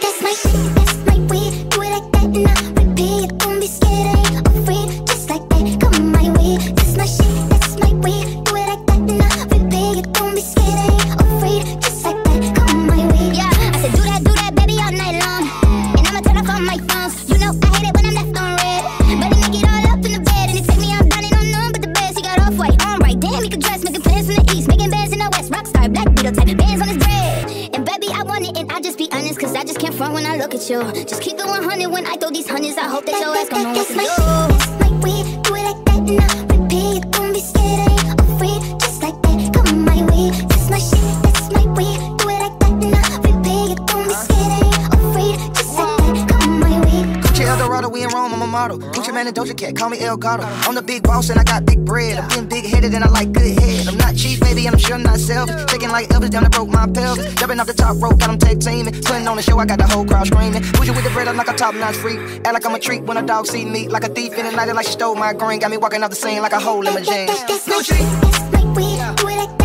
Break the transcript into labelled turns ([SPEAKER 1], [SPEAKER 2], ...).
[SPEAKER 1] That's my shit, that's my weed. Do it like that and I repeat. Don't be scared, I ain't afraid. Just like that, come my way. That's my shit, that's my weed. Do it like that and I repeat. Don't be scared, I ain't afraid. Just like that, come my way. Yeah, I said do that, baby, all night long. And I'ma turn off all my phones. You know I hate it when I'm left on red. But he make it all up in the bed. And he take me out dining on none but the best. He got off-white, on right. Damn, he could dress, making plans from the east. Making bands in the west, rockstar, black beetle type. Bands on his bread. And baby, I want it and I just be honest. Cause I just can't front when I look at you. Just keep it 100 when I throw these hundreds. I hope that your ass gon' know what to do. That's my way, do it like that and I repeat. Don't be scared, I ain't afraid. Just like that, come my way. That's my shit, that's my way. Do it like that and I repeat. Don't be scared, I ain't afraid. Just like that, come my way.
[SPEAKER 2] Gucci Eldorado, we in Rome, I'm a model. Gucci Man and Doja Cat, call me El Gato. I'm the big boss and I got big bread. I'm getting big-headed and I like good head. I'm not cheap, baby, and I'm sure not selfish. Taking like Elvis down, I broke my pelvis. Jumping off the top rope, got them tag teaming. Putting on the show, I got the whole crowd screaming. Bougie with the bread, I'm like a top-notch freak. Act like I'm a treat when a dog see me. Like a thief in the night, like she stole my green. Got me walking off the scene like a hole in my jeans.
[SPEAKER 1] That's my shit, that's my way. Do it like